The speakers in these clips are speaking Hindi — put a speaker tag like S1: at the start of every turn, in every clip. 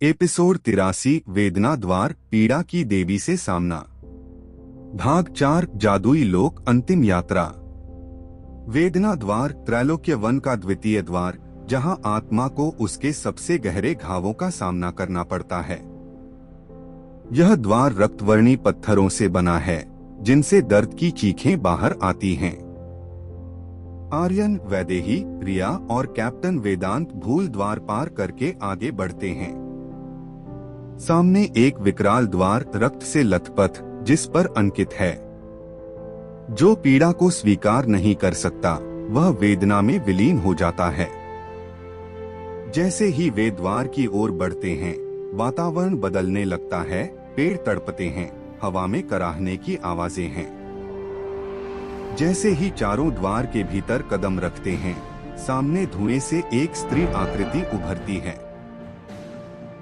S1: एपिसोड 83 वेदना द्वार पीड़ा की देवी से सामना। भाग 4 जादुई लोक अंतिम यात्रा। वेदना द्वार त्रैलोक्य वन का द्वितीय द्वार, जहां आत्मा को उसके सबसे गहरे घावों का सामना करना पड़ता है। यह द्वार रक्तवर्णी पत्थरों से बना है, जिनसे दर्द की चीखें बाहर आती हैं। आर्यन, वैदेही, रिया और कैप्टन वेदांत भूल द्वार पार करके आगे बढ़ते हैं। सामने एक विकराल द्वार रक्त से लथपथ, जिस पर अंकित है, जो पीड़ा को स्वीकार नहीं कर सकता वह वेदना में विलीन हो जाता है। जैसे ही वे द्वार की ओर बढ़ते हैं, वातावरण बदलने लगता है। पेड़ तड़पते हैं, हवा में कराहने की आवाजें हैं। जैसे ही चारों द्वार के भीतर कदम रखते हैं, सामने धुएं से एक स्त्री आकृति उभरती है।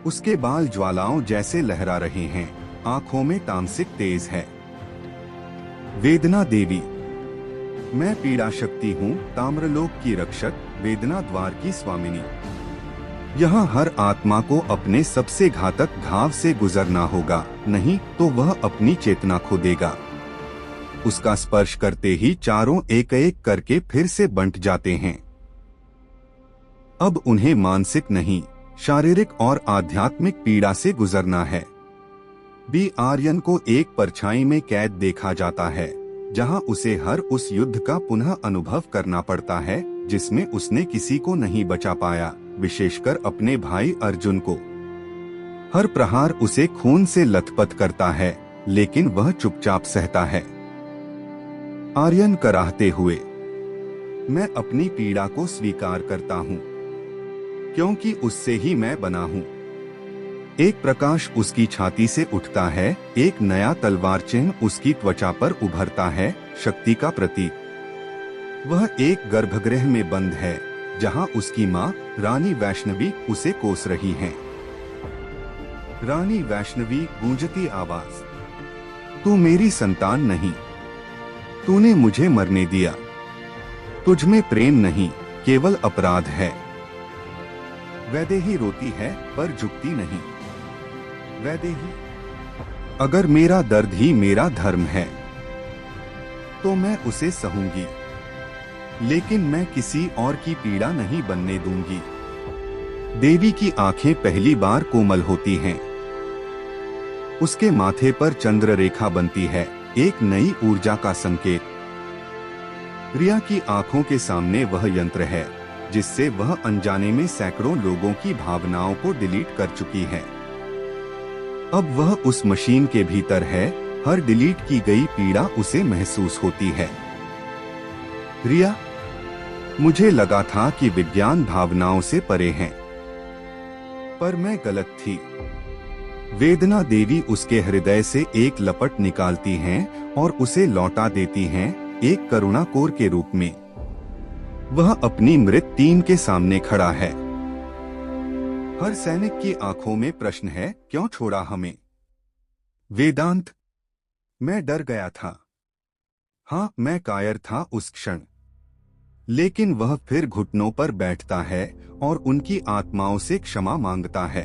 S1: उसके बाल ज्वालाओं जैसे लहरा रहे हैं, आंखों में तामसिक तेज है। वेदना देवी। मैं पीड़ा शक्ति हूँ, ताम्रलोक की रक्षक, वेदना द्वार की स्वामिनी। यहाँ हर आत्मा को अपने सबसे घातक घाव से गुजरना होगा, नहीं तो वह अपनी चेतना खो देगा। उसका स्पर्श करते ही चारों एक एक करके फिर से बंट जाते हैं। अब उन्हें मानसिक नहीं, शारीरिक और आध्यात्मिक पीड़ा से गुजरना है। बी आर्यन को एक परछाई में कैद देखा जाता है, जहां उसे हर उस युद्ध का पुनः अनुभव करना पड़ता है जिसमें उसने किसी को नहीं बचा पाया, विशेषकर अपने भाई अर्जुन को। हर प्रहार उसे खून से लथपथ करता है, लेकिन वह चुपचाप सहता है। आर्यन कराहते हुए, मैं अपनी पीड़ा को स्वीकार करता हूँ, क्योंकि उससे ही मैं बना हूँ। एक प्रकाश उसकी छाती से उठता है, एक नया तलवार चिन्ह उसकी त्वचा पर उभरता है, शक्ति का प्रतीक। वह एक गर्भगृह में बंद है, जहाँ उसकी माँ रानी वैष्णवी उसे कोस रही हैं। रानी वैष्णवी गूंजती आवाज, तू मेरी संतान नहीं, तूने मुझे मरने दिया। तुझ में प्रेम नहीं, केवल अपराध है। वैदेही रोती है पर झुकती नहीं। वैदेही, अगर मेरा दर्द ही मेरा धर्म है तो मैं उसे सहूंगी, लेकिन मैं किसी और की पीड़ा नहीं बनने दूंगी। देवी की आंखें पहली बार कोमल होती हैं। उसके माथे पर चंद्र रेखा बनती है, एक नई ऊर्जा का संकेत। रिया की आंखों के सामने वह यंत्र है जिससे वह अनजाने में सैकड़ों लोगों की भावनाओं को डिलीट कर चुकी है। अब वह उस मशीन के भीतर है, हर डिलीट की गई पीड़ा उसे महसूस होती है। रिया, मुझे लगा था कि विज्ञान भावनाओं से परे है, पर मैं गलत थी। वेदना देवी उसके हृदय से एक लपट निकालती हैं और उसे लौटा देती हैं, एक करुणाकोर के रूप में। वह अपनी मृत टीम के सामने खड़ा है। हर सैनिक की आंखों में प्रश्न है, क्यों छोड़ा हमें? वेदांत, मैं डर गया था। हाँ, मैं कायर था उस क्षण। लेकिन वह फिर घुटनों पर बैठता है और उनकी आत्माओं से क्षमा मांगता है।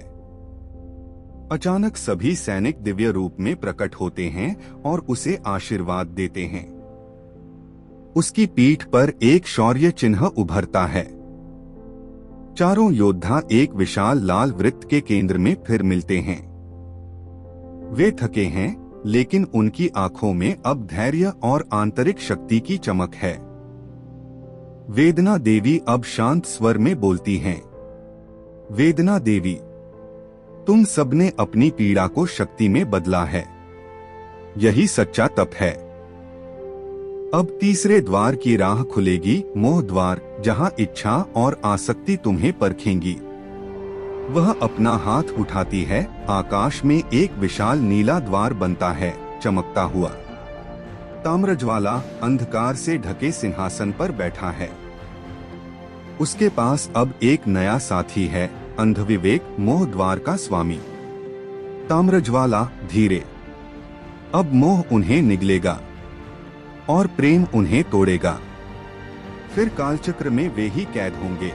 S1: अचानक सभी सैनिक दिव्य रूप में प्रकट होते हैं और उसे आशीर्वाद देते हैं। उसकी पीठ पर एक शौर्य चिन्ह उभरता है। चारों योद्धा एक विशाल लाल वृत्त के केंद्र में फिर मिलते हैं। वे थके हैं, लेकिन उनकी आंखों में अब धैर्य और आंतरिक शक्ति की चमक है। वेदना देवी अब शांत स्वर में बोलती हैं। वेदना देवी, तुम सबने अपनी पीड़ा को शक्ति में बदला है। यही सच्चा तप है। अब तीसरे द्वार की राह खुलेगी, मोह द्वार, जहां इच्छा और आसक्ति तुम्हें परखेंगी। वह अपना हाथ उठाती है, आकाश में एक विशाल नीला द्वार बनता है, चमकता हुआ। ताम्रज्वाला अंधकार से ढके सिंहासन पर बैठा है। उसके पास अब एक नया साथी है, अंधविवेक, मोह द्वार का स्वामी। ताम्रज्वाला, धीरे, अब मोह उन्हें निगलेगा और प्रेम उन्हें तोड़ेगा। फिर कालचक्र में वे ही कैद होंगे।